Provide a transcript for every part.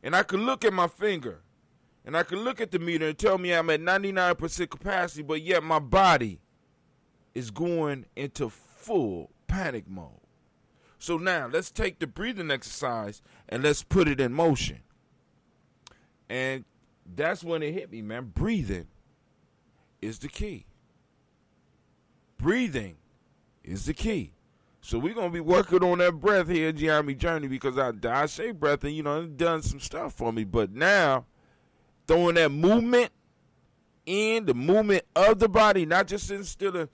And I could look at my finger, and I could look at the meter and tell me I'm at 99% capacity, but yet my body is going into full panic mode. So now let's take the breathing exercise and let's put it in motion. And that's when it hit me, man. Breathing is the key. Breathing is the key. So we're going to be working on that breath here at Gye-Nyame Journey, because I say breath and, it's done some stuff for me. But now, throwing that movement in, the movement of the body, not just sitting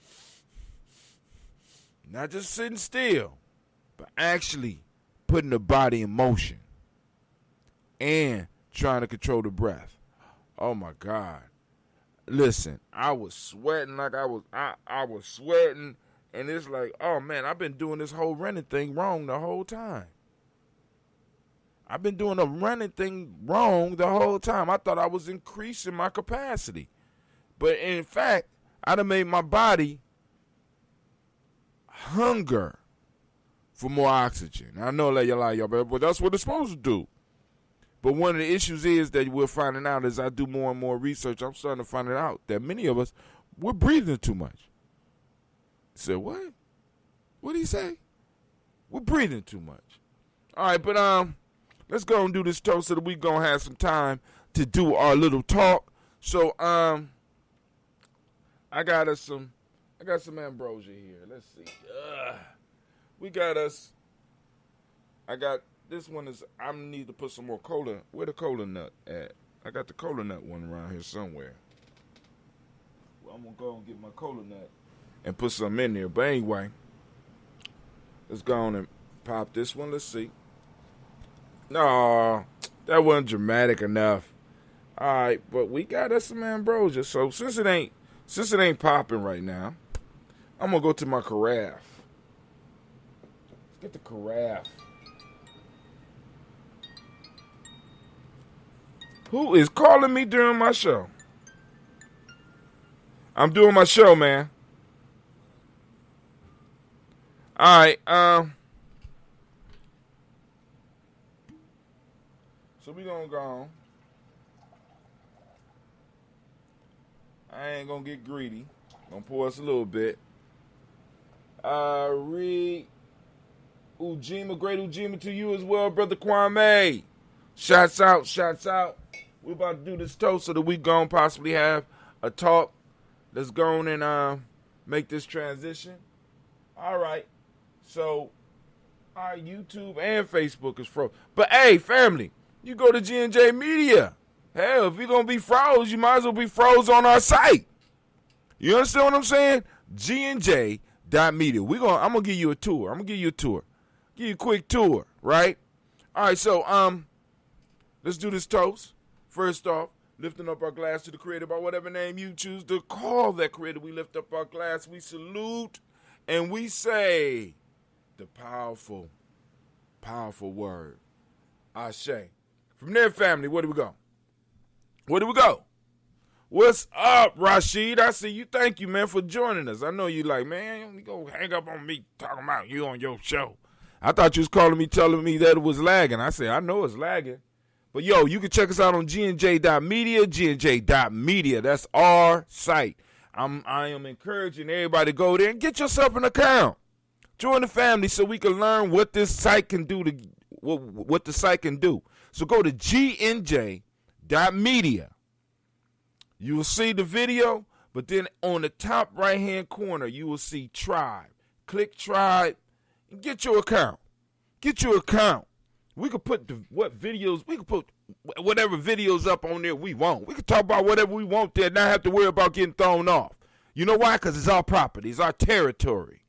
still, but actually putting the body in motion and trying to control the breath. Oh, my God. Listen, I was sweating like I was sweating. And it's like, oh, man, I've been doing this whole running thing wrong the whole time. I've been doing the running thing wrong the whole time. I thought I was increasing my capacity. But in fact, I'd have made my body hunger for more oxygen. I know that you're like, but that's what it's supposed to do. But one of the issues is that we're finding out as I do more and more research, I'm starting to find it out that many of us, we're breathing too much. I said, what? What did he say? We're breathing too much. All right, but let's go and do this toast so that we're going to have some time to do our little talk. So I got some ambrosia here. Let's see. This one is, I need to put some more cola. Where the cola nut at? I got the cola nut one around here somewhere. Well, I'm going to go and get my cola nut and put some in there. But anyway, let's go on and pop this one. Let's see. No, that wasn't dramatic enough. All right, but we got us some ambrosia. So since it ain't popping right now, I'm gonna go to my carafe. Let's get the carafe. Who is calling me during my show? I'm doing my show, man. All right, so we gonna go on. I ain't gonna get greedy. Gonna pour us a little bit. Read Ujima, great Ujima to you as well, Brother Kwame. Shouts out. We about to do this toast so that we gonna possibly have a talk. Let's go on and make this transition. All right. So, our YouTube and Facebook is froze. But, hey, family, you go to G&J Media. Hell, if you're going to be froze, you might as well be froze on our site. You understand what I'm saying? G&J.media. I'm going to give you a tour. Give you a quick tour, right? All right, so, let's do this toast. First off, lifting up our glass to the Creator by whatever name you choose to call that Creator. We lift up our glass, we salute, and we say the powerful, powerful word, Ashe. From there, family, where do we go? What's up, Rashid? I see you. Thank you, man, for joining us. I know you like, man, you go hang up on me talking about you on your show. I thought you was calling me, telling me that it was lagging. I said, I know it's lagging. But, yo, you can check us out on gnj.media, gnj.media. That's our site. I am encouraging everybody to go there and get yourself an account. Join the family so we can learn what this site can do. What the site can do. So go to gnj.media. You will see the video, but then on the top right-hand corner, you will see Tribe. Click Tribe and get your account. We could put we could put whatever videos up on there we want. We could talk about whatever we want there, not have to worry about getting thrown off. You know why? Because it's our property. It's our territory.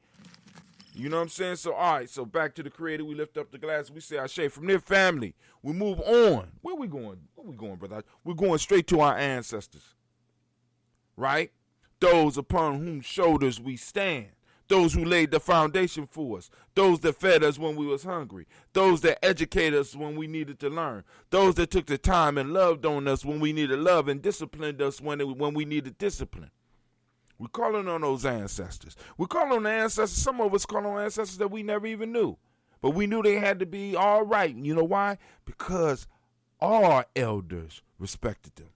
You know what I'm saying? So, all right. So, back to the Creator. We lift up the glass. We say Ashe. From their family, we move on. Where we going? Brother? We're going straight to our ancestors. Right? Those upon whose shoulders we stand. Those who laid the foundation for us. Those that fed us when we was hungry. Those that educated us when we needed to learn. Those that took the time and loved on us when we needed love and disciplined us when we needed discipline. We're calling on those ancestors. We're calling on the ancestors. Some of us call on ancestors that we never even knew. But we knew they had to be all right. You know why? Because All our elders respected them.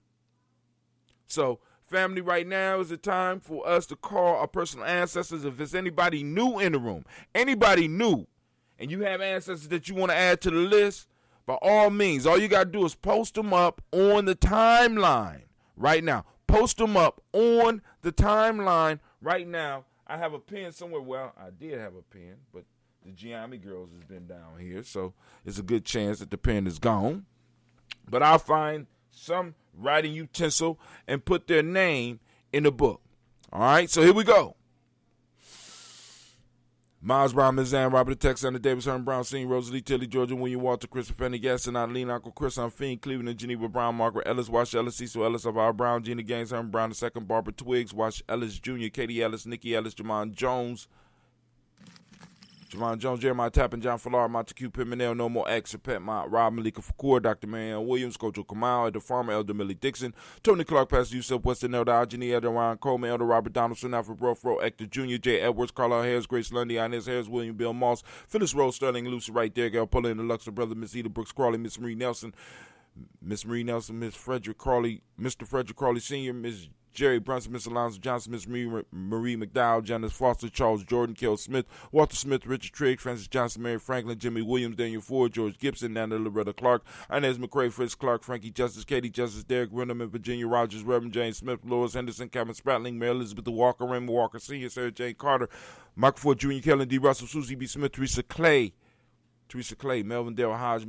So, family, right now is the time for us to call our personal ancestors. If there's anybody new in the room, anybody new, and you have ancestors that you want to add to the list, by all means, all you got to do is post them up on the timeline right now. Post them up on the timeline right now. I have a pen somewhere. Well, I did have a pen, but the Gye-Nyame girls has been down here, so it's a good chance that the pen is gone. But I'll find some writing utensil and put their name in the book. All right, so here we go. Miles Brown, Ms. Ann, Robert Texander, Davis, Herman Brown, Senior, Rosalie, Tilly, Georgia, William Walter, Christopher Fenny, Gaston, Adeline, Uncle Chris, Fiend, Cleveland, and Geneva Brown, Margaret Ellis, Wash Ellis, Cecil Ellis, Alvaro Brown, Gina Gaines, Herman Brown II, Barbara Twiggs, Wash Ellis Jr., Katie Ellis, Nikki Ellis, Jamon Jones, Jeremiah Tappan, John Fallar, Montague Pimenel, No More X, Pet Mott, Rob Malika Fakour, Dr. Marianne Williams, Coach Kamal, Elder Farmer, Elder Millie Dixon, Tony Clark, Pastor Yusuf Weston, Elder Ajani, Elder Ryan Coleman, Elder Robert Donaldson, Alfred Brofro, Hector Jr., J. Edwards, Carlisle Harris, Grace Lundy, Inez Harris, William Bill Moss, Phyllis Rose, Sterling, Lucy Wright, Derek L. Puller, and the Luxor Brother, Miss Eda Brooks Crawley, Miss Marie Nelson, Miss Frederick Crawley, Mr. Frederick Crawley Sr., Miss Jerry Brunson, Miss Alonzo Johnson, Miss Marie McDowell, Janice Foster, Charles Jordan, Kel Smith, Walter Smith, Richard Trigg, Francis Johnson, Mary Franklin, Jimmy Williams, Daniel Ford, George Gibson, Nana Loretta Clark, Inez McCrae, Fritz Clark, Frankie Justice, Katie Justice, Derek Renderman, Virginia Rogers, Reverend James Smith, Lois Henderson, Cameron Spratling, Mary Elizabeth Walker, Raymond Walker Sr., Sarah Jane Carter, Michael Ford Jr., Kellen D. Russell, Susie B. Smith, Teresa Clay, Melvin Dale Hodge,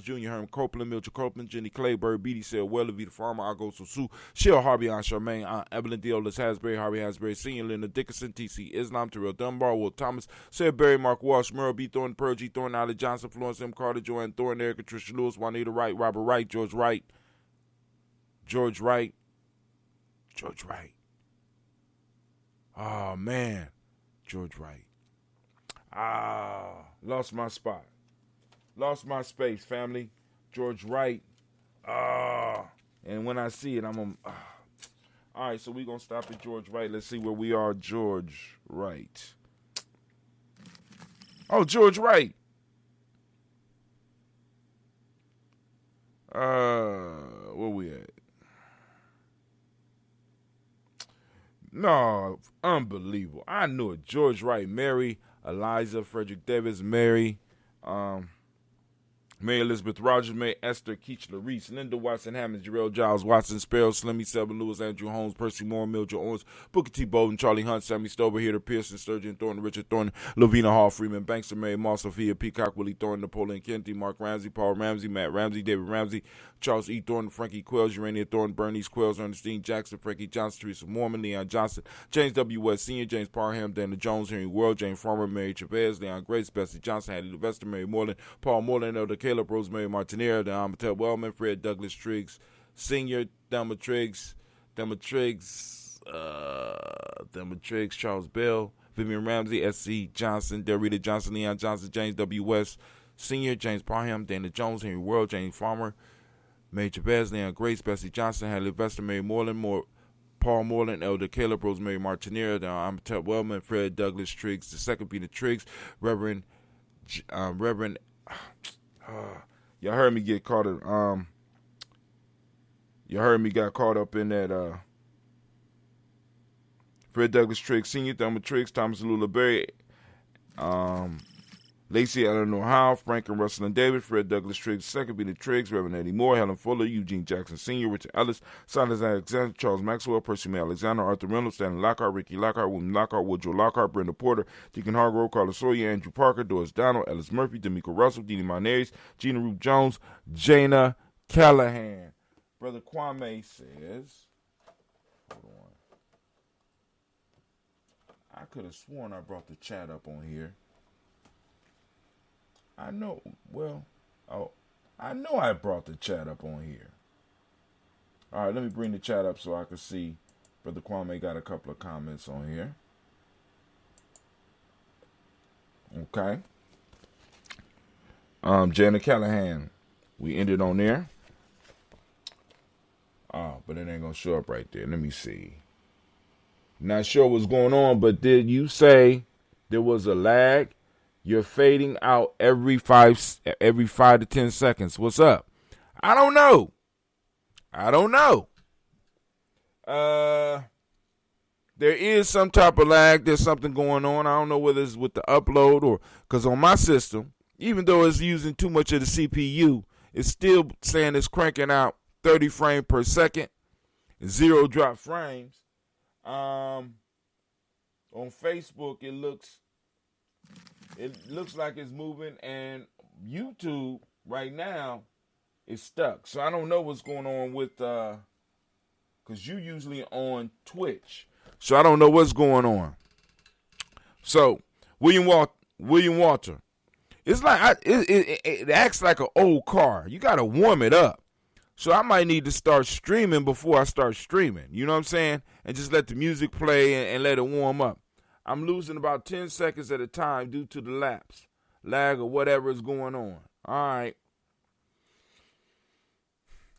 Jr., Herman Copeland, Mildred Copeland, Jenny Clay, Bird Beatty, Sarah Weller, Vita Farmer, Agosto Sue, Shell Harvey, Aunt Charmaine, Aunt Evelyn Deolis Hasbury, Harvey Hasbury Sr., Linda Dickinson, T.C. Islam, Terrell Dunbar, Will Thomas, Sarah Berry, Mark Walsh, Merle B. Thornton, Pearl G. Thornton, Ali Johnson, Florence M. Carter, Joanne Thornton, Erica Tricia Lewis, Juanita Wright, Robert Wright, George Wright. Oh, man. George Wright. Lost my spot. Lost my space, family. George Wright. And when I see it, I'm going to... All right, so we're going to stop at George Wright. Let's see where we are. George Wright. Oh, George Wright. Where we at? No, unbelievable. I knew it. George Wright, Mary, Eliza, Frederick Davis, Mary, Mary Elizabeth Rogers, Mary Esther, Keachler Reese, Linda Watson, Hammond, Jarrell Giles, Watson, Sparrow, Slimmy, Selby Lewis, Andrew Holmes, Percy Moore, Mildred Owens, Booker T. Bolden, Charlie Hunt, Sammy Stover, Heater Pearson, Sturgeon Thornton, Richard Thornton, Lavina Hall, Freeman, Bankster, Mary Moss, Sophia Peacock, Willie Thornton, Napoleon Kennedy, Mark Ramsey, Paul Ramsey, Matt Ramsey, David Ramsey, Charles E. Thornton, Frankie Quells, Urania Thornton, Bernice Quells, Ernestine Jackson, Frankie Johnson, Teresa Mormon, Leon Johnson, James W. West Sr., James Parham, Dana Jones, Henry World, James Farmer, Mary Chavez, Leon Grace, Bessie Johnson, Hattie Levester, Mary Moreland, Paul Moreland, Elder Caleb, Rosemary Martinera, the Amateur Wellman, Fred Douglas Triggs Sr., Thelma Triggs, Charles Bell, Vivian Ramsey, S.C. Johnson, Delrita Johnson, Leon Johnson, James W. West Sr., James Parham, Dana Jones, Henry World, James Farmer, Mary Chavez, Leon Grace, Bessie Johnson, Hattie Levester, Mary Moreland, Paul Moreland, Elder Caleb, Rosemary Martinera, the Amateur Wellman, Fred Douglas Triggs, the second Peter Triggs, Reverend, y'all heard me get caught up, got caught up in that, Fred Douglas Triggs Sr., Thelma Triggs, Thomas Lula Berry, Lacey Eleanor Howe, Frank and Russell and David, Fred Douglas Triggs II, Peter Triggs, Reverend Eddie Moore, Helen Fuller, Eugene Jackson Sr., Richard Ellis, Silas Alexander, Charles Maxwell, Percy May Alexander, Arthur Reynolds, Stanley Lockhart, Ricky Lockhart, William Lockhart, Woodrow Lockhart, Brenda Porter, Deacon Hargrove, Carlos Sawyer, Andrew Parker, Doris Donald, Ellis Murphy, D'Amico Russell, Dee Monares, Gina Roop Jones, Jana Callahan. Brother Kwame says, hold on. I could have sworn I brought the chat up on here. I know I brought the chat up on here. All right, let me bring the chat up so I can see. Brother Kwame got a couple of comments on here. Okay. Janet Callahan, we ended on there. But it ain't going to show up right there. Let me see. Not sure what's going on, but did you say there was a lag? You're fading out every 5 to 10 seconds. What's up? I don't know. There is some type of lag. There's something going on. I don't know whether it's with the upload or because on my system, even though it's using too much of the CPU, it's still saying it's cranking out 30 frames per second, 0 drop frames. On Facebook, it looks like it's moving, and YouTube right now is stuck. So I don't know what's going on with because you usually on Twitch. So I don't know what's going on. So William Walter, it's like it acts like an old car. You gotta warm it up. So I might need to start streaming before I start streaming. You know what I'm saying? And just let the music play and let it warm up. I'm losing about 10 seconds at a time due to the lag or whatever is going on. All right.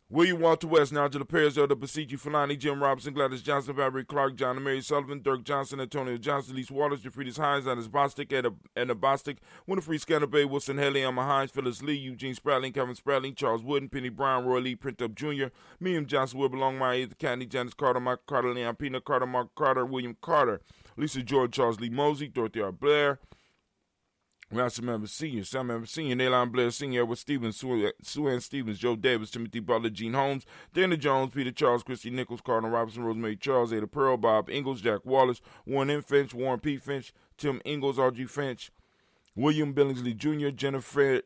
William Walter West, Nigel Perez, Elder Basici, Fulani, Jim Robinson, Gladys Johnson, Valerie Clark, John and Mary Sullivan, Dirk Johnson, Antonio Johnson, Lise Waters, Jeffrey Hines, Anders Bostic, Edna Bostic, Winifred Scanner Bay, Wilson Haley, Emma Hines, Phyllis Lee, Eugene Spratling, Kevin Spratling, Charles Wooden, Penny Brown, Roy Lee, Print Up Jr., Miriam Johnson, Will Belong, Maya the Candy, Janice Carter, Michael Carter, Leon Pina Carter, Mark Carter, William Carter, Lisa George, Charles Lee Mosey, Dorothy R. Blair, Ransom Member Sr., Sam Member Sr., Naylon Blair Sr., Edward Stevens, Sue Ann Stevens, Joe Davis, Timothy Butler, Gene Holmes, Dana Jones, Peter Charles, Christy Nichols, Cardinal Robinson, Rosemary Charles, Ada Pearl, Bob Ingalls, Jack Wallace, Warren M. Finch, Warren P. Finch, Tim Ingalls, R.G. Finch, William Billingsley Jr., Jennifer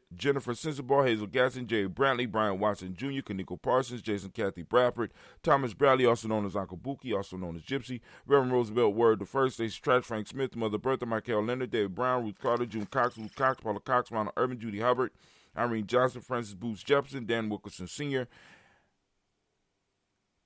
Sensabaugh, Hazel Gasson, Jay Brantley, Brian Watson Jr., Kaniko Parsons, Jason Kathy Bradford, Thomas Bradley, also known as Uncle Buki, also known as Gypsy, Reverend Roosevelt Word I, Stacey Trash, Frank Smith, Mother Bertha, Michael Leonard, David Brown, Ruth Carter, June Cox, Ruth Cox, Paula Cox, Ronald Urban, Judy Hubbard, Irene Johnson, Francis Booth Jefferson, Dan Wilkerson Sr.,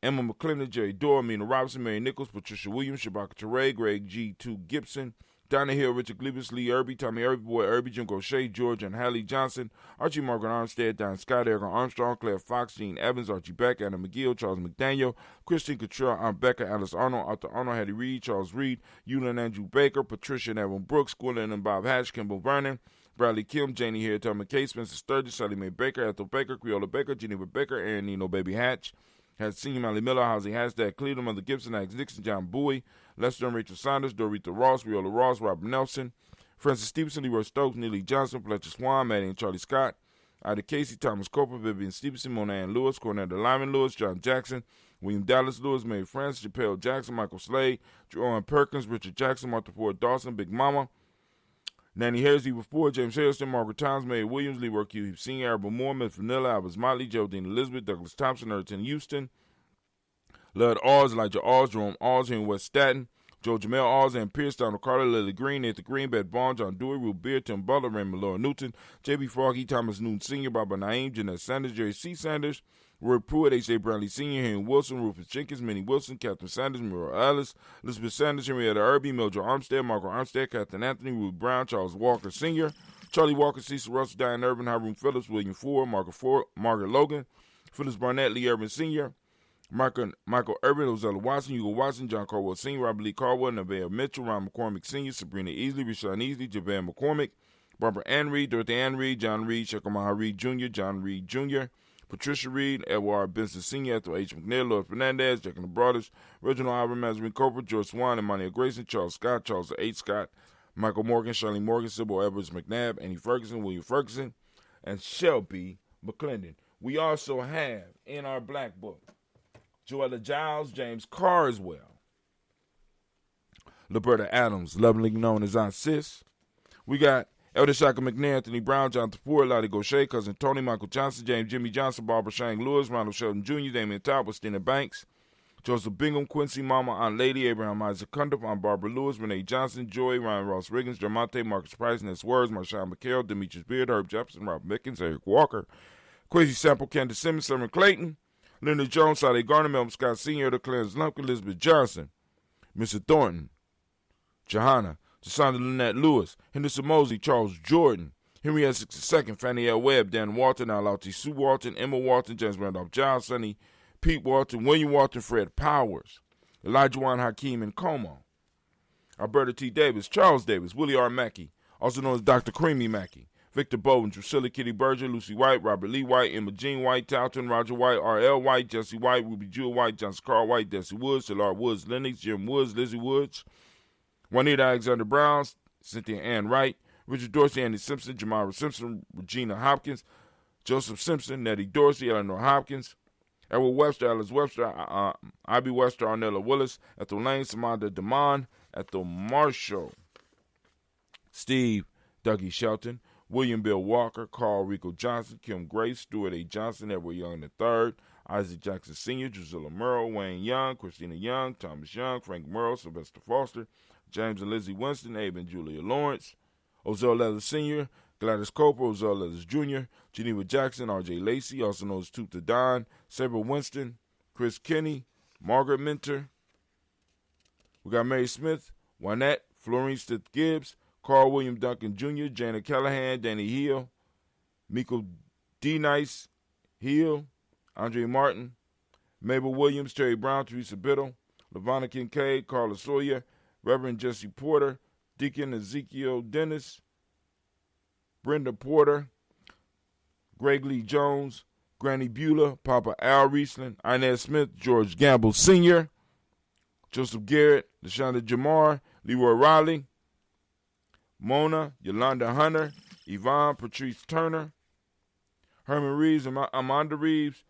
Emma McClendon, Jerry Dorr, Amina Robinson, Mary Nichols, Patricia Williams, Shabaka Teray, Greg G. Gibson, Donna Hill, Richard Glebus, Lee Irby, Tommy Irby, Boy Irby, Jim Gaucher, George and Hallie Johnson, Archie Margaret Armstead, Don Scott, Erica Armstrong, Claire Fox, Gene Evans, Archie Beck, Anna McGill, Charles McDaniel, Christine Cottrell, Aunt Becca, Alice Arnold, Arthur Arnold, Hattie Reed, Charles Reed, Eulin Andrew Baker, Patricia and Evan Brooks, Gwendolyn and Bob Hatch, Kimball Vernon, Bradley Kim, Janie Hare, Tom McKay, Spencer Sturgis, Sally Mae Baker, Ethel Baker, Creola Baker, Geneva Baker, Aaron Nino Baby Hatch, had Senior Molly Miller, Hosey Hashtag, Cleveland, Mother Gibson, Alex Dixon, John Bowie, Lester and Rachel Saunders, Dorita Ross, Riola Ross, Robert Nelson, Francis Stevenson, Leroy Stokes, Neely Johnson, Fletcher Swan, Maddie and Charlie Scott, Ida Casey, Thomas Coper, Vivian Stevenson, Monahan Lewis, Cornetta Lyman Lewis, John Jackson, William Dallas Lewis, Mary Francis, Chappelle Jackson, Michael Slade, Joanne Perkins, Richard Jackson, Martha Ford Dawson, Big Mama, Nanny Harris, Eva Ford, James Harrison, Margaret Towns, Mary Williams, Leroy Q. Senior, Arbor Moore, Miss Vanilla, Albert Motley, Geraldine Elizabeth, Douglas Thompson, Erton Houston, Lud Oz, Elijah Oz, Jerome Oz, here in West Staten, Joe Jamel Oz, and Pierce, Donald Carter, Lily Green, Nathan Green, Beth Bond, John Dewey, Ruth Beard, Tim Butler, Raymond Laura Newton, J.B. Froggy, Thomas Newton Sr., Barbara Naeem, Jeanette Sanders, Jerry C. Sanders, Roy Pruitt, H.A. Brownlee Sr., Henry Wilson, Rufus Jenkins, Minnie Wilson, Catherine Sanders, Muriel Ellis, Elizabeth Sanders, Henrietta Irby, Mildred Armstead, Margaret Armstead, Catherine Anthony, Ruth Brown, Charles Walker Sr., Charlie Walker, Cecil Russell, Diane Irvin, Hiram Phillips, William Ford, Margaret Logan, Phyllis Barnett, Lee Irvin Sr., Michael Urban, Ozella Watson, Hugo Watson, John Carwell Sr., Robert Lee Carwell, Nevaeh Mitchell, Ron McCormick Sr., Sabrina Easley, Rashawn Easley, Javon McCormick, Barbara Ann Reed, Dorothy Ann Reed, John Reed, Shekamaha Reed Jr., John Reed Jr., Patricia Reed, Edward Benson Sr., Ethel H. McNair, Lloyd Fernandez, Jack and the Brothers, Reginald Albert, Mazarin Cooper, George Swan, Emmanuel Grayson, Charles Scott, Charles H. Scott, Michael Morgan, Charlene Morgan, Sybil Edwards McNabb, Annie Ferguson, William Ferguson, and Shelby McClendon. We also have in our black book Joella Giles, James Carswell, Liberta Adams, lovingly known as Aunt Sis. We got Elder Shaka McNair, Anthony Brown, Jonathan Ford, Lottie Gaucher, Cousin Tony, Michael Johnson, James Jimmy Johnson, Barbara Shang Lewis, Ronald Sheldon Jr., Damian Top, Stina Banks, Joseph Bingham, Quincy Mama, Aunt Lady, Abraham Isaac Cundiff, Aunt Barbara Lewis, Renee Johnson, Joy, Ryan Ross Riggins, Jermonte, Marcus Price, Ness Words, Marshawn McHale, Demetrius Beard, Herb Jefferson, Rob Mickens, Eric Walker, Quasi Sample, Candace Simmons, Summer Clayton, Leonard Jones, Sade Garner, Melvin Scott Sr., the Clarence Lumpkin, Elizabeth Johnson, Mr. Thornton, Johanna, Jasonda Lynette Lewis, Henderson Mosley, Charles Jordan, Henry Essex II, Fannie L. Webb, Dan Walton, Alauti Sue Walton, Emma Walton, James Randolph Giles, Sonny Pete Walton, William Walton, Fred Powers, Elijah Juan Hakeem and Como, Alberta T. Davis, Charles Davis, Willie R. Mackey, also known as Dr. Creamy Mackey, Victor Bowen, Drusilla Kitty Berger, Lucy White, Robert Lee White, Emma Jean White, Talton, Roger White, R.L. White, Jesse White, Ruby Jewel White, Johnson Carl White, Desi Woods, Sillard Woods, Lennox, Jim Woods, Lizzie Woods, Juanita Alexander Brown, Cynthia Ann Wright, Richard Dorsey, Andy Simpson, Jamara Simpson, Regina Hopkins, Joseph Simpson, Nettie Dorsey, Eleanor Hopkins, Edward Webster, Alice Webster, Ivy Webster, Arnella Willis, Ethel Lane, Samantha DeMond, Ethel Marshall, Steve Dougie Shelton, William Bill Walker, Carl Rico Johnson, Kim Grace, Stuart A. Johnson, Edward Young III, Isaac Jackson Sr., Drusilla Merle, Wayne Young, Christina Young, Thomas Young, Frank Merle, Sylvester Foster, James and Lizzie Winston, Abe and Julia Lawrence, Ozell Leathers Sr., Gladys Cooper, Ozell Leathers Jr., Geneva Jackson, R.J. Lacey, also known as Toot the Don, Sabre Winston, Chris Kinney, Margaret Minter. We got Mary Smith, Juanette, Florine Stith Gibbs, Carl William Duncan Jr., Janet Callahan, Danny Hill, Miko D. Nice, Hill, Andre Martin, Mabel Williams, Terry Brown, Teresa Biddle, LaVonna Kincaid, Carla Sawyer, Reverend Jesse Porter, Deacon Ezekiel Dennis, Brenda Porter, Greg Lee Jones, Granny Beulah, Papa Al Riesling, Inez Smith, George Gamble Sr., Joseph Garrett, LaShonda Jamar, Leroy Riley, Mona, Yolanda Hunter, Yvonne Patrice Turner, Herman Reeves, Amanda Reeves,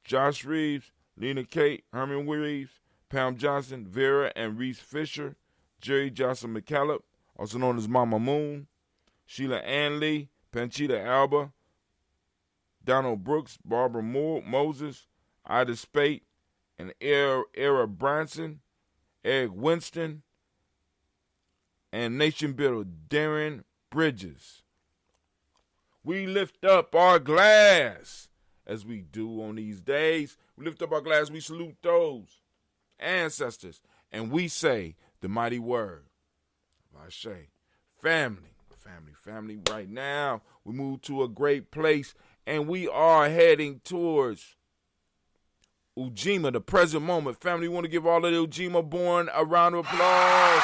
Josh Reeves, Lena Kate, Herman Reeves, Pam Johnson, Vera and Reese Fisher, Jerry Johnson McCallop, also known as Mama Moon, Sheila Ann Lee, Panchita Alba, Donald Brooks, Barbara Moses, Ida Spate, and Era Branson, Eric Winston, and Nation Builder Darren Bridges. We lift up our glass, as we do on these days. We lift up our glass, we salute those ancestors, and we say the mighty word of Ashe. Family, right now, we move to a great place, and we are heading towards Ujima, the present moment. Family, we want to give all of the Ujima born a round of applause.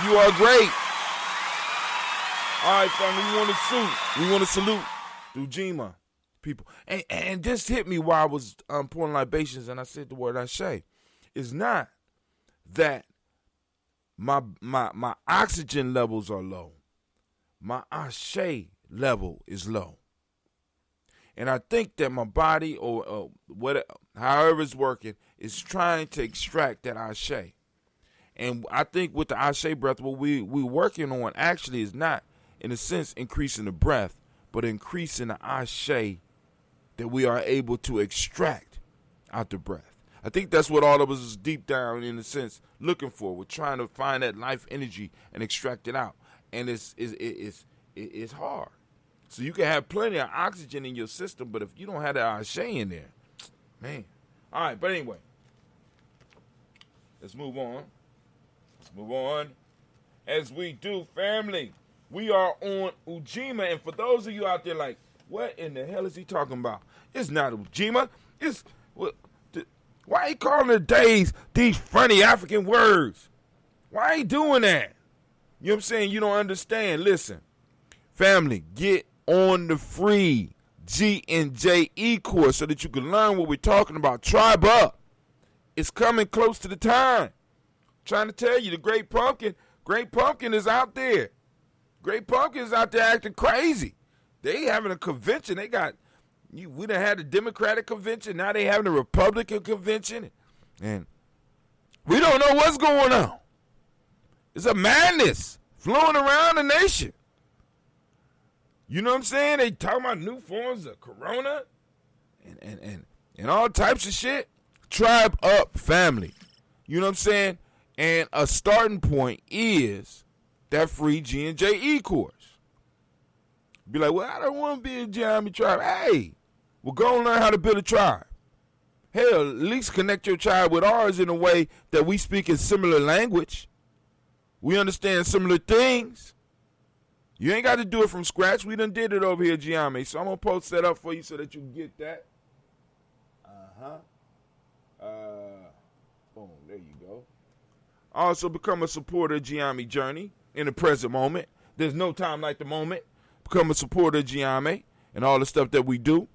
You are great. All right, family, we want to salute the Ujima people. And this hit me while I was pouring libations, and I said the word Ashe. It's not that my oxygen levels are low. My Ashe level is low. And I think that my body, or whatever, however it's working, is trying to extract that Ashe. And I think with the Ashe breath, what we're working on actually is not, in a sense, increasing the breath, but increasing the Ashe that we are able to extract out the breath. I think that's what all of us is deep down, in a sense, looking for. We're trying to find that life energy and extract it out. And it's hard. So you can have plenty of oxygen in your system, but if you don't have that Ashe in there, man. All right, but anyway, let's move on. As we do, family, we are on Ujima. And for those of you out there like, what in the hell is he talking about? It's not Ujima. It's, why he calling the days these funny African words? Why he doing that? You know what I'm saying? You don't understand. Listen, family, get on the free G&J course so that you can learn what we're talking about. Tribe up. It's coming close to the time. Trying to tell you, the Great Pumpkin is out there. Great Pumpkin is out there acting crazy. They having a convention. We done had a Democratic convention. Now they having a Republican convention. And we don't know what's going on. It's a madness flowing around the nation. You know what I'm saying? They talking about new forms of corona and all types of shit. Tribe up, family. You know what I'm saying? And a starting point is that free G&J course. Be like, well, I don't want to be a Gye-Nyame tribe. Hey, well, go and learn how to build a tribe. Hell, at least connect your tribe with ours in a way that we speak in similar language. We understand similar things. You ain't got to do it from scratch. We done did it over here, Gye-Nyame. So I'm going to post that up for you so that you can get that. Boom, there you go. Also become a supporter of Gye-Nyame journey in the present moment. There's no time like the moment. Become a supporter of Gye-Nyame and all the stuff that we do,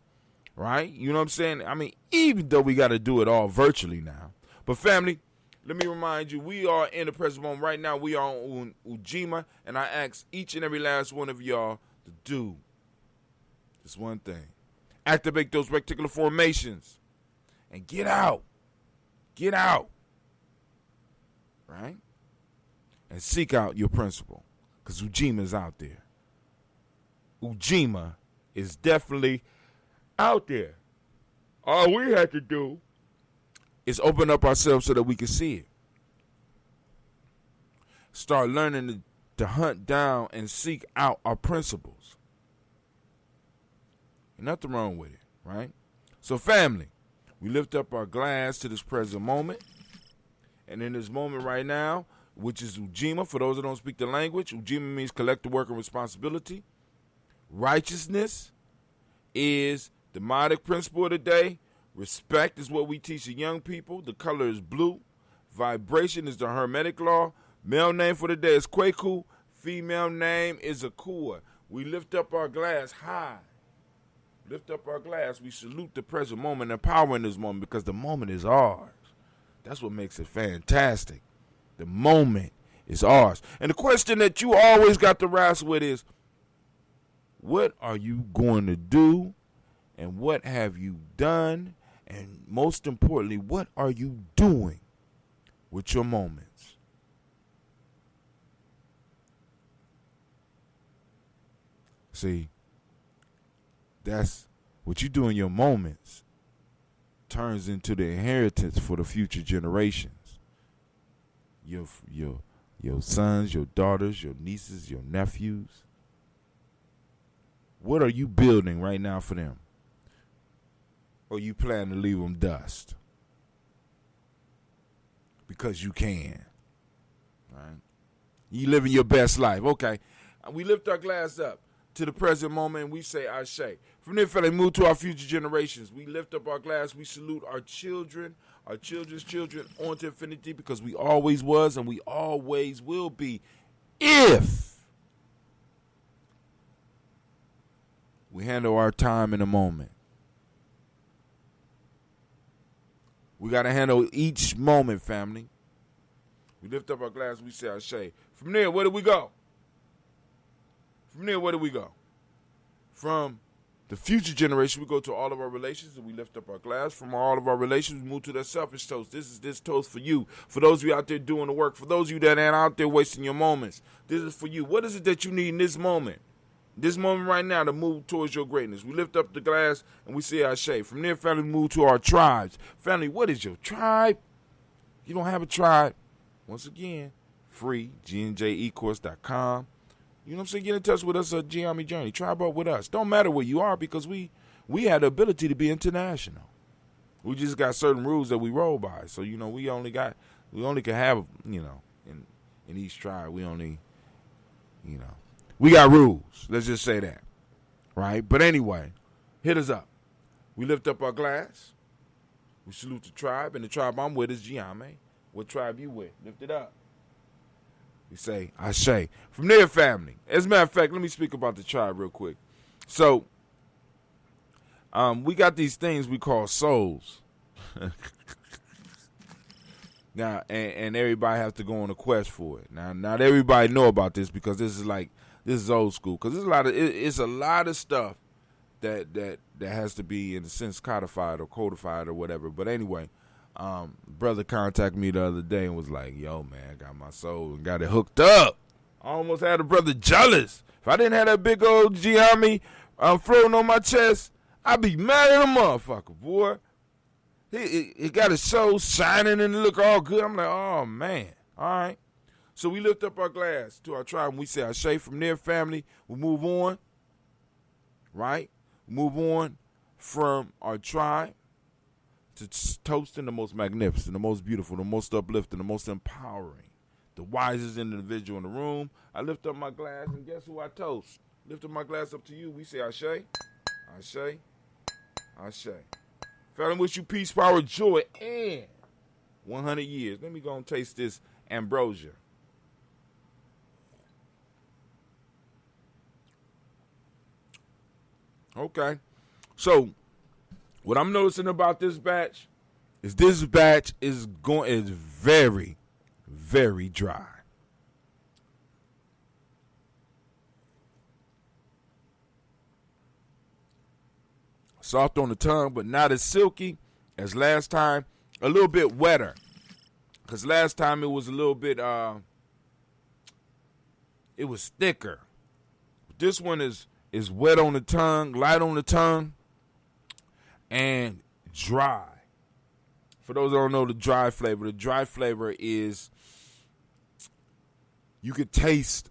right? You know what I'm saying? I mean, even though we got to do it all virtually now. But family, let me remind you, we are in the present moment. Right now, we are on Ujima, and I ask each and every last one of y'all to do this one thing. Activate those reticular formations and get out. Get out. Right? And seek out your principal. Because Ujima is out there. Ujima is definitely out there. All we have to do is open up ourselves so that we can see it. Start learning to hunt down and seek out our principles. Ain't nothing wrong with it, right? So family, we lift up our glass to this present moment. And in this moment right now, which is Ujima, for those that don't speak the language, Ujima means collective work and responsibility. Righteousness is the modic principle of the day. Respect is what we teach the young people. The color is blue. Vibration is the hermetic law. Male name for the day is Kweku. Female name is Akua. We lift up our glass high. Lift up our glass. We salute the present moment and power in this moment because the moment is ours. That's what makes it fantastic. The moment is ours. And the question that you always got to wrestle with is, what are you going to do? And what have you done? And most importantly, what are you doing with your moments? See, that's what you do in your moments turns into the inheritance for the future generations. Your sons, your daughters, your nieces, your nephews. What are you building right now for them? Or you plan to leave them dust? Because you can. Right? You living your best life. Okay. We lift our glass up to the present moment and we say Ashe. From there, fella, move to our future generations. We lift up our glass. We salute our children, our children's children on to infinity because we always was and we always will be if we handle our time in a moment. We got to handle each moment, family. We lift up our glass. We say Ashe. From there, where do we go? From there, where do we go? From the future generation, we go to all of our relations and we lift up our glass. From all of our relations, we move to that selfish toast. This is this toast for you. For those of you out there doing the work. For those of you that ain't out there wasting your moments. This is for you. What is it that you need in this moment? This moment right now to move towards your greatness. We lift up the glass and we say Ashe. From there, family, move to our tribes. Family, what is your tribe? You don't have a tribe. Once again, free, gnjecourse.com. You know what I'm saying? Get in touch with us at Gye-Nyame Journey. Tribe up with us. Don't matter where you are because we have the ability to be international. We just got certain rules that we roll by. So, you know, we only can have, you know, in each tribe, we only, you know, we got rules. Let's just say that. Right? But anyway, hit us up. We lift up our glass. We salute the tribe. And the tribe I'm with is Gye-Nyame. What tribe you with? Lift it up. We say Ashe. From there, family. As a matter of fact, let me speak about the tribe real quick. So, we got these things we call souls. Now, and everybody has to go on a quest for it. Now, not everybody know about this because this is old school. Because it's a lot of stuff that has to be in a sense codified or codified or whatever. But anyway. Brother contacted me the other day and was like, yo, man, I got my soul and got it hooked up. I almost had a brother jealous. If I didn't have that big old Gye-Nyame floating on my chest, I'd be mad at a motherfucker, boy. He got his soul shining and look all good. I'm like, oh, man. All right. So we lift up our glass to our tribe and we say Ashe. From there, family, we move on. Right? Move on from our tribe to toasting the most magnificent, the most beautiful, the most uplifting, the most empowering, the wisest individual in the room. I lift up my glass, and guess who I toast? Lift up my glass up to you. We say Ashe, Ashe, Ashe. Family, wish you peace, power, joy, and 100 years. Let me go and taste this ambrosia. Okay. So, what I'm noticing about this batch is very, very dry. Soft on the tongue, but not as silky as last time. A little bit wetter. Because last time it was a little bit, it was thicker. This one is wet on the tongue, light on the tongue, and dry. For those that don't know the dry flavor is you could taste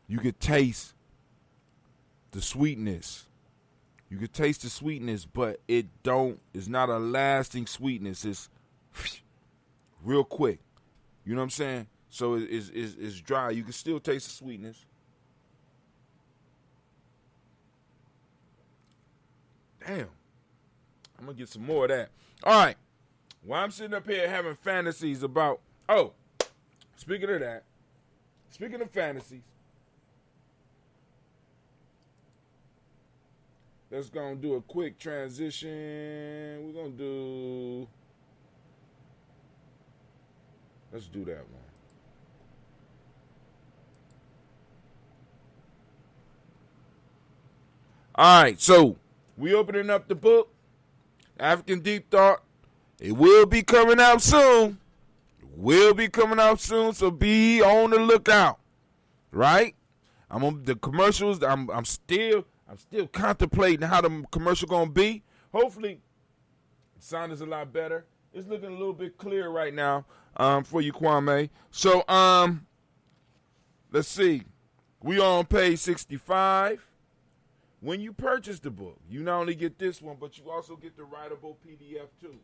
the sweetness. You could taste the sweetness, but it's not a lasting sweetness. It's real quick. You know what I'm saying? So it's dry. You can still taste the sweetness. Damn. I'm going to get some more of that. All right. While I'm sitting up here having fantasies about, speaking of that, speaking of fantasies, let's go and do a quick transition. Let's do that one. All right, so we opening up the book, African Deep Thought. It will be coming out soon. So be on the lookout. Right? I'm on the commercials. I'm still contemplating how the commercial gonna be. Hopefully, the sound is a lot better. It's looking a little bit clear right now for you, Kwame. So let's see. We on page 65. When you purchase the book, you not only get this one, but you also get the writable PDF too.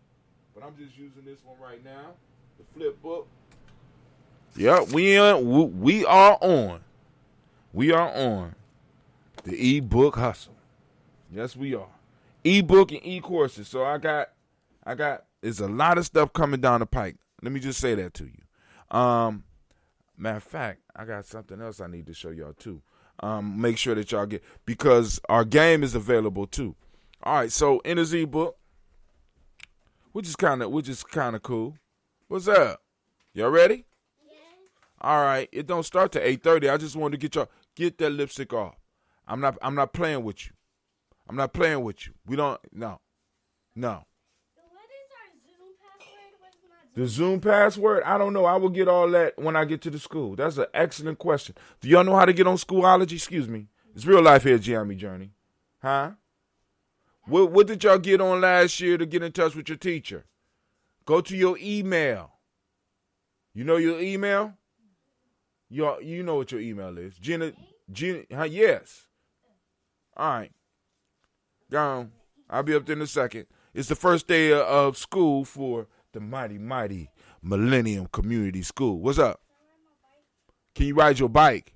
But I'm just using this one right now, the flip book. Yep, we are on the ebook hustle. Yes, we are. Ebook and e-courses. So I got. There's a lot of stuff coming down the pike. Let me just say that to you. Matter of fact, I got something else I need to show y'all too. Make sure that y'all get, because our game is available too. All right, so in this ebook, which is kind of cool. What's up? Y'all ready? Yes. All right, it don't start till 8:30. I just wanted to get that lipstick off. I'm not playing with you. We don't. No. What is our Zoom password? What is my The Zoom password? I don't know. I will get all that when I get to the school. That's an excellent question. Do y'all know how to get on Schoolology? Excuse me. It's real life here, Gye-Nyame Journey. Huh? What did y'all get on last year to get in touch with your teacher? Go to your email. You know your email? You know what your email is. Gina, yes. All right. Go on. I'll be up there in a second. It's the first day of school for the mighty Millennium Community School. What's up? Can you ride your bike?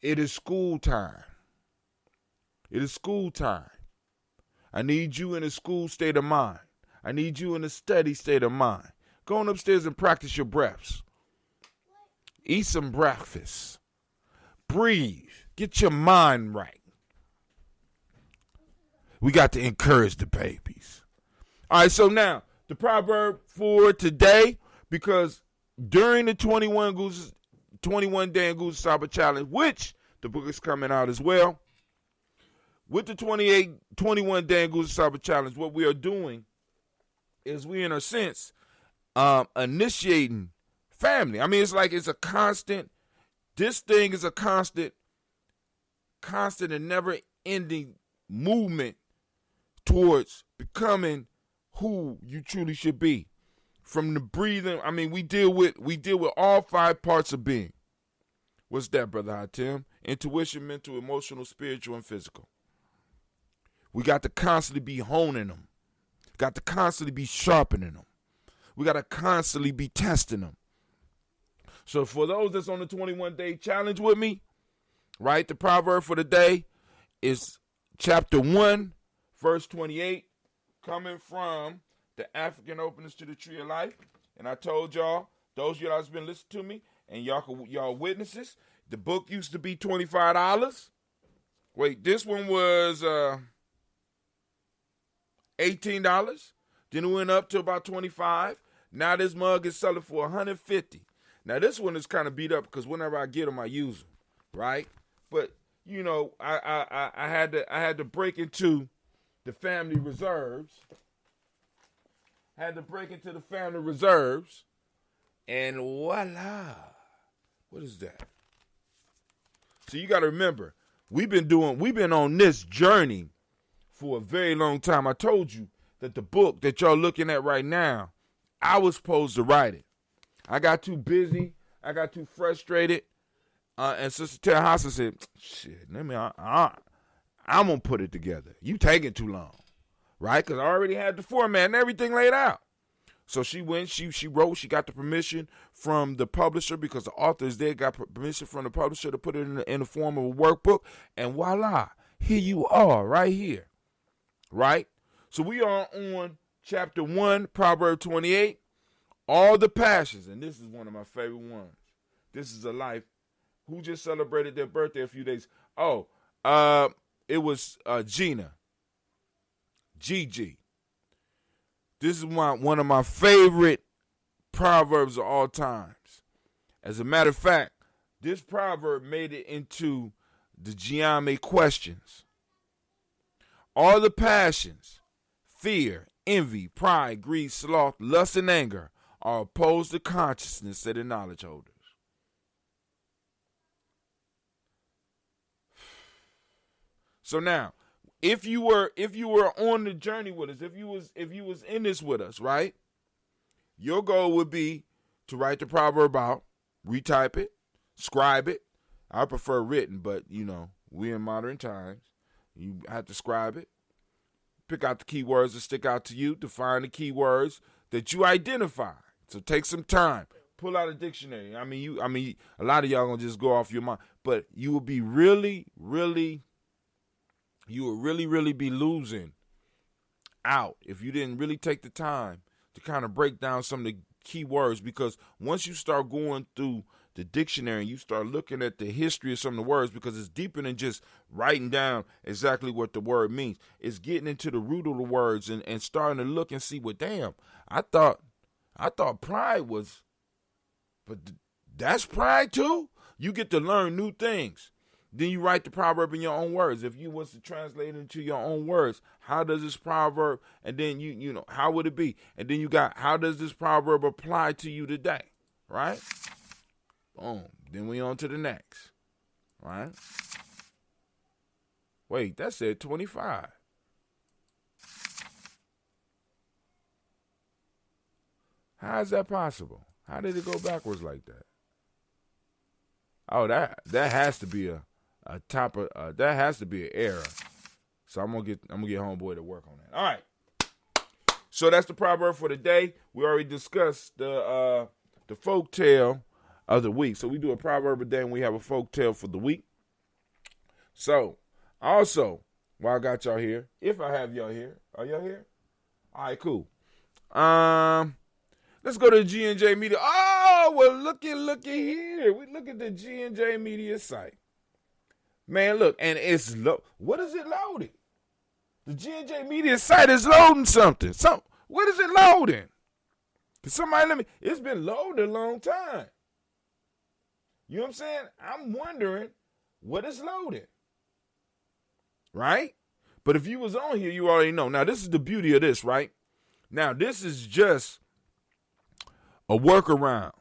It is school time. I need you in a school state of mind. I need you in a steady state of mind. Go on upstairs and practice your breaths. Eat some breakfast. Breathe. Get your mind right. We got to encourage the babies. All right, so now, the proverb for today, because during the 21 Day and Goose Saba Challenge, which the book is coming out as well, with the 21 Day and Goose Saba Challenge, what we are doing is we, in a sense, initiating family. I mean, it's a constant, this thing is a constant and never-ending movement towards becoming who you truly should be. From the breathing, I mean, we deal with all 5 parts of being. What's that, Brother Hatim? Intuition, mental, emotional, spiritual, and physical. We got to constantly be honing them. Got to constantly be sharpening them. We got to constantly be testing them. So for those that's on the 21-day challenge with me, right, the proverb for the day is chapter 1, verse 28, coming from the African openings to the Tree of Life. And I told y'all, those of y'all that's been listening to me, and y'all witnesses, the book used to be $25. Wait, this one was $18. Then it went up to about $25. Now this mug is selling for $150. Now this one is kind of beat up because whenever I get them, I use them, right? But you know, I had to break into the family reserves. Had to break into the family reserves, and voila, what is that? So you got to remember, we've been on this journey for a very long time. I told you that the book that y'all looking at right now, I was supposed to write it. I got too busy. I got too frustrated. And Sister Tara Hassa said, shit, I'm going to put it together. You taking too long, right? Because I already had the format and everything laid out. So she went, she wrote, she got the permission from the publisher because the authors there got permission from the publisher to put it in the form of a workbook. And voila, here you are right here, right? So we are on chapter 1, Proverbs 28, all the passions. And this is one of my favorite ones. This is a life. Who just celebrated their birthday a few days? Oh, it was Gina. Gigi. This is one of my favorite proverbs of all times. As a matter of fact, this proverb made it into the Gye-Nyame questions. All the passions, fear, envy, pride, greed, sloth, lust, and anger are opposed to consciousness, said the knowledge holders. So now, if you were on the journey with us, if you was in this with us, right? Your goal would be to write the proverb out, retype it, scribe it. I prefer written, but you know, we in modern times. You have to scribe it. Pick out the keywords that stick out to you, define the keywords that you identify. So take some time. Pull out a dictionary. I mean, a lot of y'all gonna just go off your mind, but you will be really be losing out if you didn't really take the time to kind of break down some of the key words, because once you start going through the dictionary and you start looking at the history of some of the words, because it's deeper than just writing down exactly what the word means. It's getting into the root of the words and starting to look and see, well, damn, I thought pride was, but that's pride too? You get to learn new things. Then you write the proverb in your own words. If you was to translate it into your own words, how does this proverb, and then you know, how would it be? And then you got, how does this proverb apply to you today? Right? Boom. Then we on to the next. Right? Wait, that said 25. How is that possible? How did it go backwards like that? Oh, that has to be that has to be an error. So I'm gonna get homeboy to work on that. All right. So that's the proverb for the day. We already discussed the folk tale of the week. So we do a proverb a day and we have a folk tale for the week. So also, while I got y'all here, if I have y'all here, are y'all here? All right, cool. Let's go to the G&J Media. Oh, well, looky here. We look at the G&J Media site. Man, look, and it's what is it loading? The G&J Media site is loading something. What is it loading? Can somebody it's been loaded a long time. You know what I'm saying? I'm wondering what is loading. Right? But if you was on here, you already know. Now, this is the beauty of this, right? Now, this is just a workaround.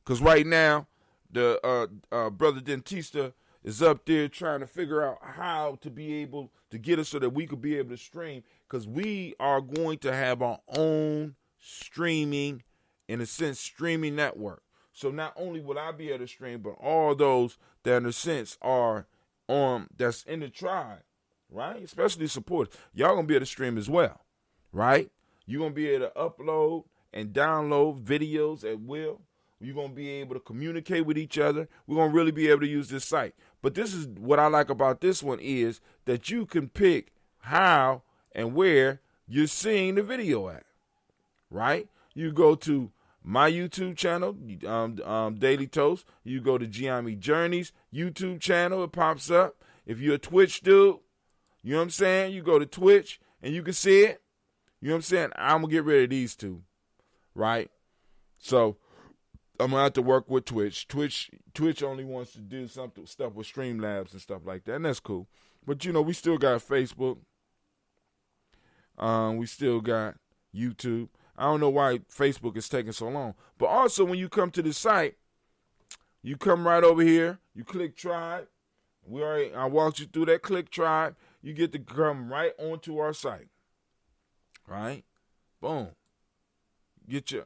Because right now, the brother Dentista is up there trying to figure out how to be able to get us so that we could be able to stream, because we are going to have our own streaming, in a sense, streaming network. So not only will I be able to stream, but all those that in a sense are that's in the tribe, right? Especially supporters. Y'all going to be able to stream as well, right? You're going to be able to upload and download videos at will. You're going to be able to communicate with each other. We're going to really be able to use this site. But this is what I like about this one, is that you can pick how and where you're seeing the video at. right? You go to my YouTube channel, Daily Toast. You go to Gye-Nyame Journeys YouTube channel. It pops up. If you're a Twitch dude, you know what I'm saying? You go to Twitch and you can see it. You know what I'm saying? I'm going to get rid of these two, right? So I'm going to have to work with Twitch. Twitch only wants to do stuff with Streamlabs and stuff like that, and that's cool. But, we still got Facebook. We still got YouTube. I don't know why Facebook is taking so long. But also, when you come to the site, you come right over here. You click Tribe. I walked you through that. Click Tribe. You get to come right onto our site. Right? Boom. Get your,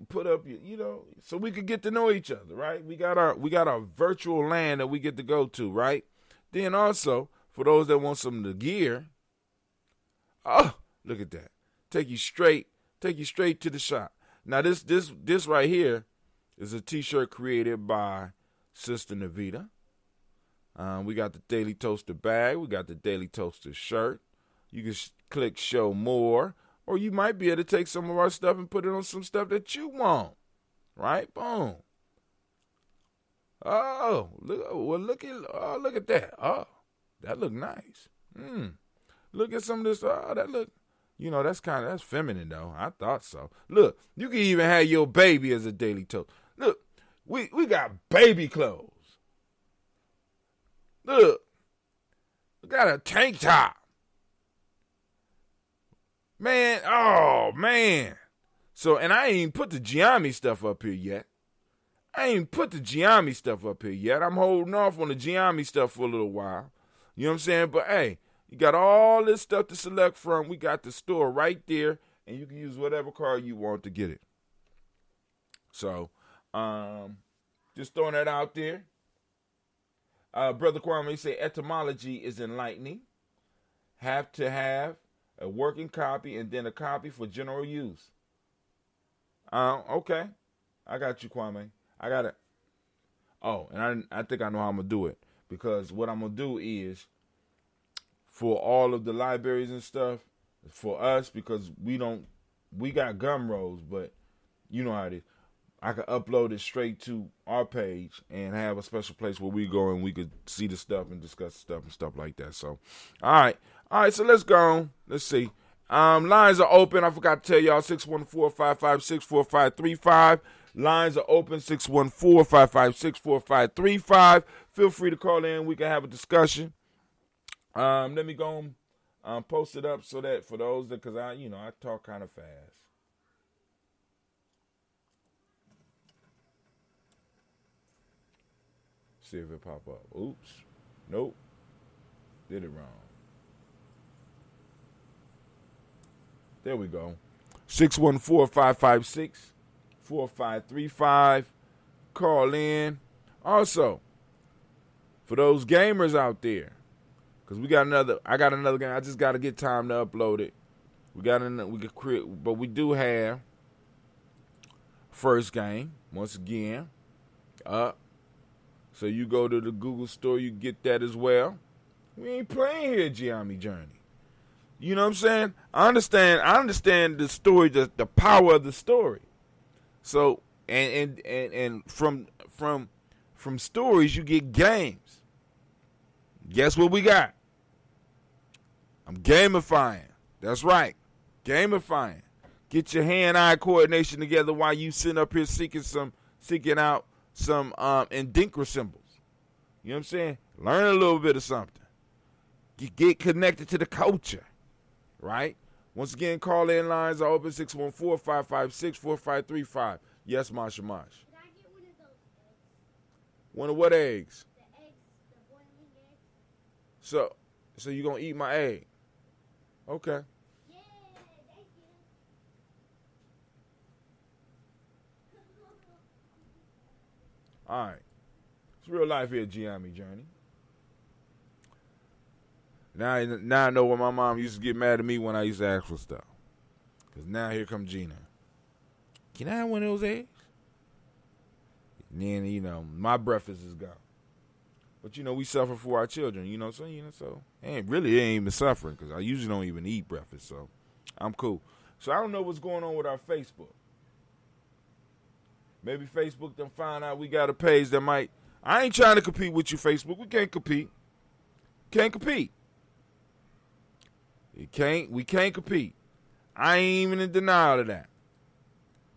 put up your, so we could get to know each other, right? We got our virtual land that we get to go to, right? Then also, for those that want some of the gear, oh, look at that. Take you straight to the shop. Now this right here is a t-shirt created by Sister Navita. We got the Daily Toaster bag. We got the Daily Toaster shirt. You can click show more, or you might be able to take some of our stuff and put it on some stuff that you want. Right? Boom. Oh, look at that. Oh, that look nice. Look at some of this. Oh, that look, that's feminine though. I thought so. Look, you can even have your baby as a Daily Toast. Look, we got baby clothes. Look, we got a tank top. Man, oh, man. So, and I ain't even put the Gye-Nyame stuff up here yet. I'm holding off on the Gye-Nyame stuff for a little while. You know what I'm saying? But, hey, you got all this stuff to select from. We got the store right there, and you can use whatever card you want to get it. So, just throwing that out there. Brother Kwame say etymology is enlightening. Have to have a working copy and then a copy for general use. Okay. I got you, Kwame. I got it. Oh, and I think I know how I'm going to do it. Because what I'm going to do is, for all of the libraries and stuff, for us, because we got Gumroads, but you know how it is. I could upload it straight to our page and have a special place where we go and we could see the stuff and discuss the stuff and stuff like that. So, all right, so let's go. Let's see. Lines are open. I forgot to tell y'all, 614-556-4535. Lines are open, 614-556-4535. Feel free to call in. We can have a discussion. Let me go and post it up so that for those that, because I talk kind of fast. See if it pop up. Oops. Nope. Did it wrong. There we go. 614-556-4535. Call in. Also, for those gamers out there, because I got another game. I just got to get time to upload it. We could create, but we do have first game once again up. So you go to the Google store, you get that as well. We ain't playing here, Gye-Nyame Journey. You know what I'm saying? I understand the story, the power of the story. So and from stories you get games. Guess what we got? I'm gamifying. That's right. Gamifying. Get your hand-eye coordination together while you sitting up here seeking out some Endinkra symbols. You know what I'm saying? Learn a little bit of something. Get connected to the culture. Right? Once again, call-in lines are open, 614-556-4535. Yes, Masha Mosh. Can I get one of those eggs? One of what eggs? The eggs, the boiling eggs. So you going to eat my egg? Okay. Yeah, thank you. All right. It's real life here at Gye-Nyame Journey. Now I know why my mom used to get mad at me when I used to ask for stuff. Because now here comes Gina. Can I have one of those eggs? And then, my breakfast is gone. But, we suffer for our children, so it ain't even suffering because I usually don't even eat breakfast, so I'm cool. So I don't know what's going on with our Facebook. Maybe Facebook done find out we got a page that might. I ain't trying to compete with you, Facebook. We can't compete. Can't compete. We can't compete. I ain't even in denial of that.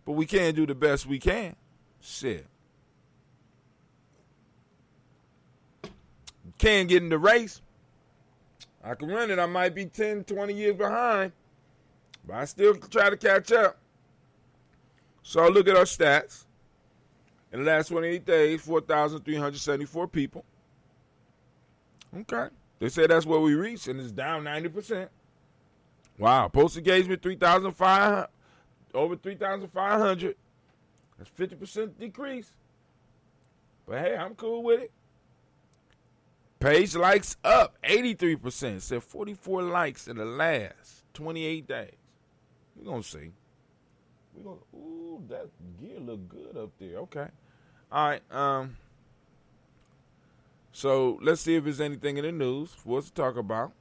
But we can do the best we can. Shit. Can't get in the race. I can run it. I might be 10, 20 years behind. But I still try to catch up. So look at our stats. In the last 28 days, 4,374 people. Okay. They say that's what we reached, and it's down 90%. Wow. Post engagement, 3,500. Over 3,500. That's 50% decrease. But hey, I'm cool with it. Page likes up 83%. Said 44 likes in the last 28 days. We're going to see. Ooh, that gear look good up there. Okay. All right. So let's see if there's anything in the news for us to talk about.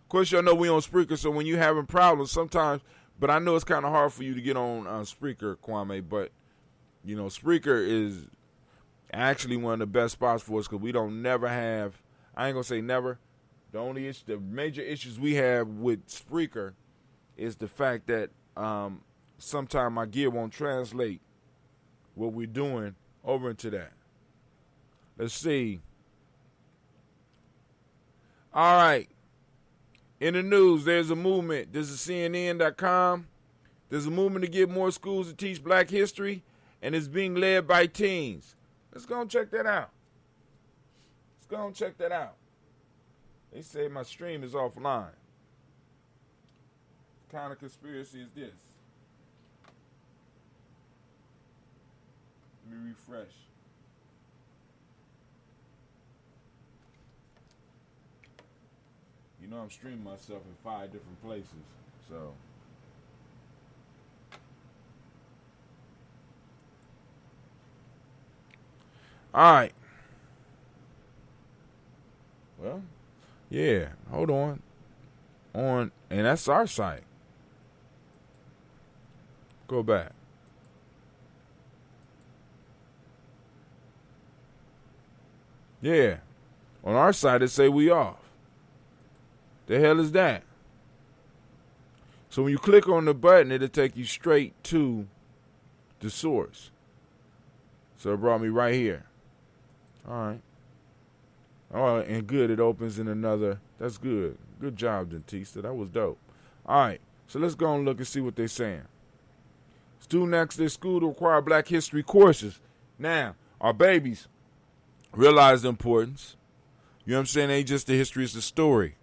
Of course, y'all know we on Spreaker, so when you having problems sometimes, but I know it's kind of hard for you to get on Spreaker, Kwame, but, you know, Spreaker is actually one of the best spots for us because we don't never have, I ain't going to say never, the major issues we have with Spreaker is the fact that sometimes my gear won't translate what we're doing over into that. Let's see. All right. In the news, there's a movement. This is CNN.com. There's a movement to get more schools to teach black history, and it's being led by teens. Let's go and check that out. They say my stream is offline. What kind of conspiracy is this? Let me refresh. You know I'm streaming myself in 5 different places, so. All right. Well, yeah, hold on. And that's our site. Go back. Yeah. On our side, it say we off. The hell is that? So when you click on the button, it'll take you straight to the source. So it brought me right here. All right. Oh, and good, it opens in another. That's good. Good job, Dentista. That was dope. All right. So let's go and look and see what they're saying. Students ask their school to require black history courses. Now, our babies realize the importance. You know what I'm saying? Ain't just the history, it's the story.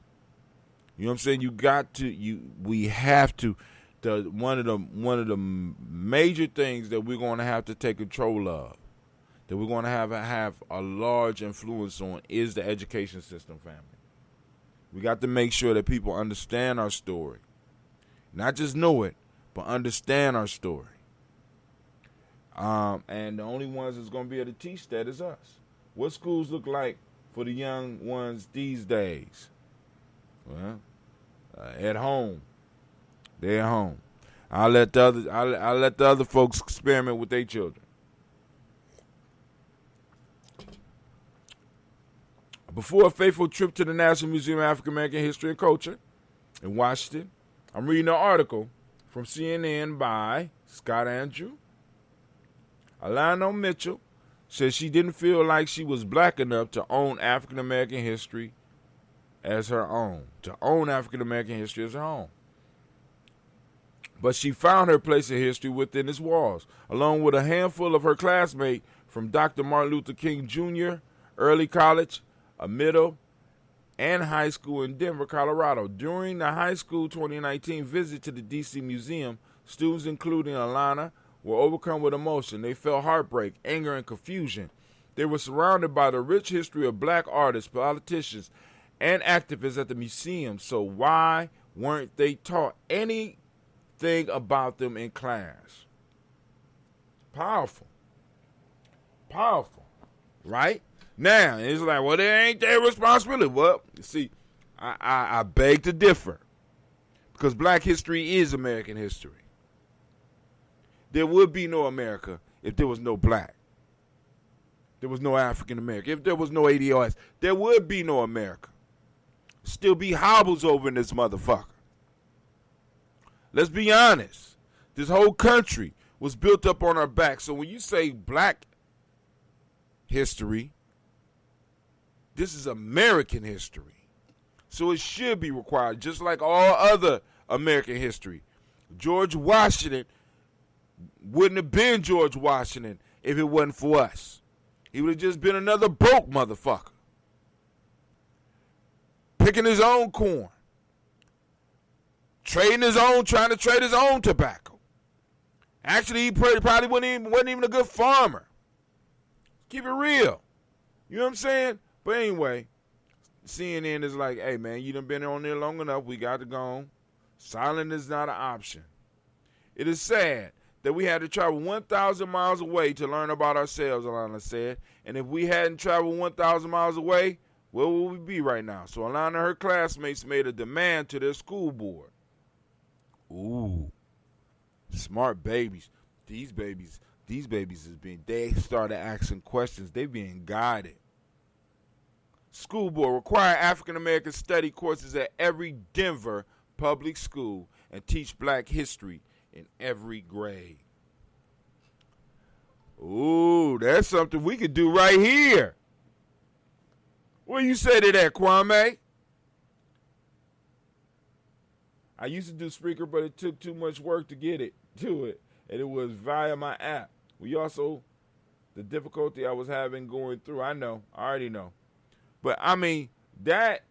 You know what I'm saying? We have to. One of the major things that we're going to have to take control of, that we're going to have a large influence on, is the education system, family. We got to make sure that people understand our story. Not just know it, but understand our story. And the only ones that's going to be able to teach that is us. What schools look like for the young ones these days? Well, at home. They're at home. I'll let the other folks experiment with their children. Before a faithful trip to the National Museum of African American History and Culture in Washington, I'm reading an article from CNN by Scott Andrew. Alana Mitchell says she didn't feel like she was black enough to own African American history as her own. To own African American history as her own. But she found her place in history within its walls, along with a handful of her classmates from Dr. Martin Luther King Jr., early college, a middle, and high school in Denver, Colorado. During the high school 2019 visit to the D.C. Museum, students, including Alana, were overcome with emotion. They felt heartbreak, anger, and confusion. They were surrounded by the rich history of black artists, politicians, and activists at the museum. So why weren't they taught anything about them in class? Powerful. Powerful. Right? Now, it's like, well, they ain't their responsibility. Well, you see, I beg to differ. Because black history is American history. There would be no America if there was no black. There was no African American. If there was no ADOS, there would be no America. Still be hobbles over in this motherfucker. Let's be honest. This whole country was built up on our back. So when you say black history, this is American history. So it should be required, just like all other American history. George Washington wouldn't have been George Washington if it wasn't for us. He would have just been another broke motherfucker. Picking his own corn. Trading his own, trying to trade his own tobacco. Actually, he probably wasn't even a good farmer. Keep it real. You know what I'm saying? But anyway, CNN is like, hey, man, you done been on there long enough. We got to go on. Silent is not an option. It is sad that we had to travel 1,000 miles away to learn about ourselves, Alana said. And if we hadn't traveled 1,000 miles away, where would we be right now? So Alana and her classmates made a demand to their school board. Ooh, smart babies. These babies is being, they started asking questions. They being guided. School board require African American study courses at every Denver public school and teach black history in every grade. Ooh, that's something we could do right here. What you say to that, Kwame? I used to do Spreaker, but it took too much work to get it to it. And it was via my app. We also, the difficulty I was having going through, I already know. But I mean, that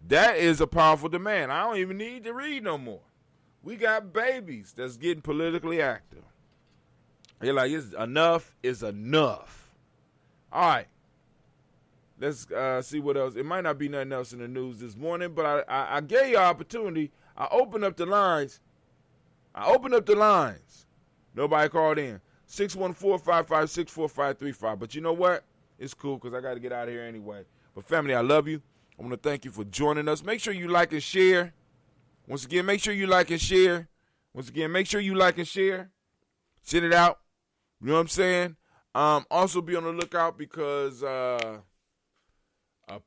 is a powerful demand. I don't even need to read no more. We got babies that's getting politically active. They're like, enough is enough. All right. Let's see what else. It might not be nothing else in the news this morning, but I gave you an opportunity. I opened up the lines. Nobody called in. 614-556-4535. But you know what? It's cool because I got to get out of here anyway. But family, I love you. I want to thank you for joining us. Make sure you like and share. Once again, make sure you like and share. Send it out. You know what I'm saying? Also be on the lookout because a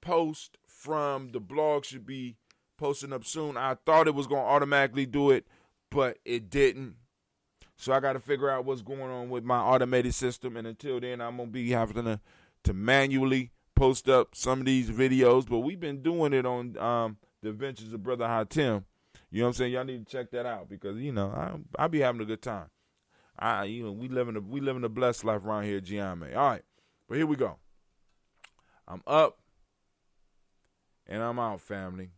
post from the blog should be posting up soon. I thought it was going to automatically do it, but it didn't. So I got to figure out what's going on with my automated system. And until then, I'm going to be having to manually post up some of these videos. But we've been doing it on the Adventures of Brother Hatim. You know what I'm saying? Y'all need to check that out because, I be having a good time. We living a blessed life around here at Gye-Nyame. All right, but here we go. I'm up and I'm out, family.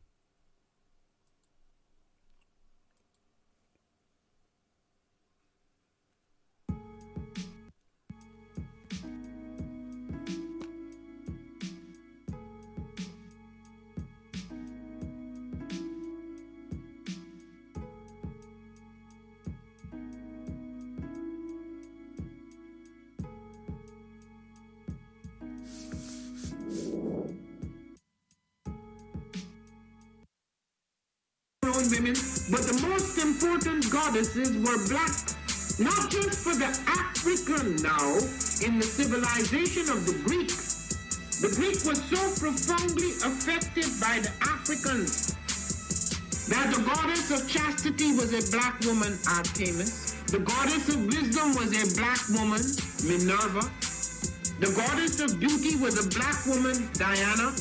Women, but the most important goddesses were black, not just for the African now in the civilization of the Greek. The Greek was so profoundly affected by the Africans that the goddess of chastity was a black woman, Artemis. The goddess of wisdom was a black woman, Minerva. The goddess of beauty was a black woman, Diana.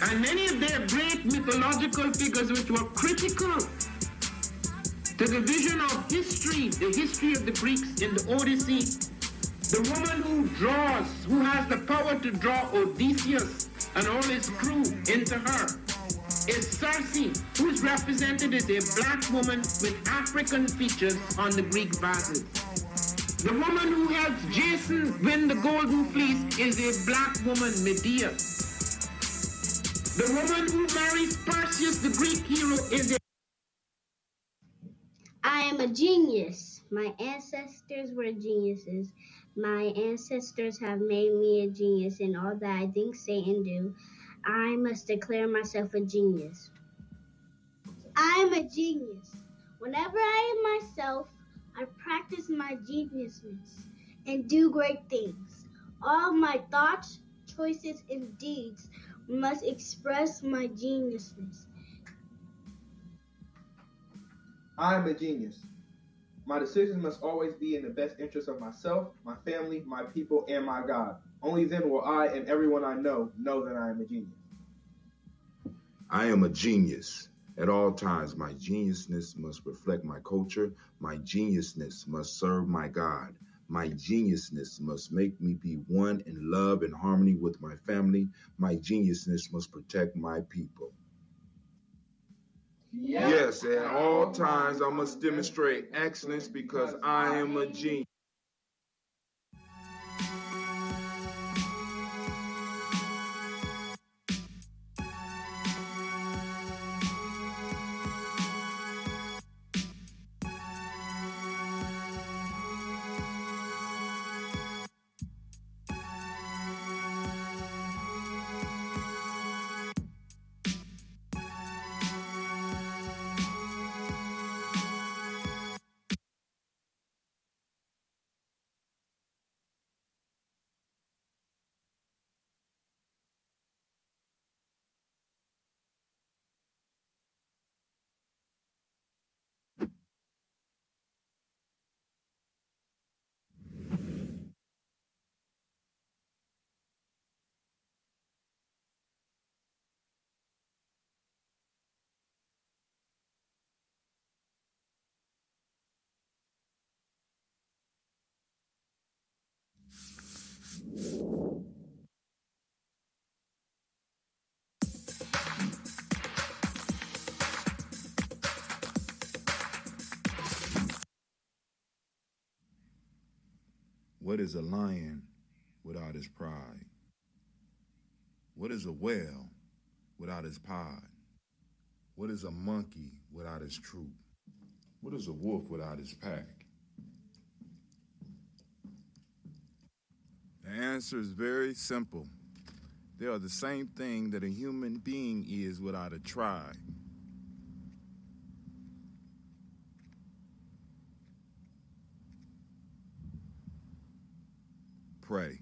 And many of their great mythological figures which were critical to the vision of history, the history of the Greeks in the Odyssey. The woman who has the power to draw Odysseus and all his crew into her is Circe, who is represented as a black woman with African features on the Greek vases. The woman who helps Jason win the Golden Fleece is a black woman, Medea. The woman who marries Perseus, the Greek hero, is a... I am a genius. My ancestors were geniuses. My ancestors have made me a genius in all that I think, say, and do. I must declare myself a genius. I'm a genius. Whenever I am myself, I practice my geniusness and do great things. All my thoughts, choices, and deeds must express my geniusness. I'm a genius. My decisions must always be in the best interest of myself, my family, my people, and my God. Only then will I and everyone I know that I am a genius. I am a genius. At all times, my geniusness must reflect my culture. My geniusness must serve my God. My geniusness must make me be one in love and harmony with my family. My geniusness must protect my people. Yes, at all times I must demonstrate excellence because I am a genius. What is a lion without his pride? What is a whale without his pod? What is a monkey without his troop? What is a wolf without his pack? The answer is very simple. They are the same thing that a human being is without a tribe. Pray.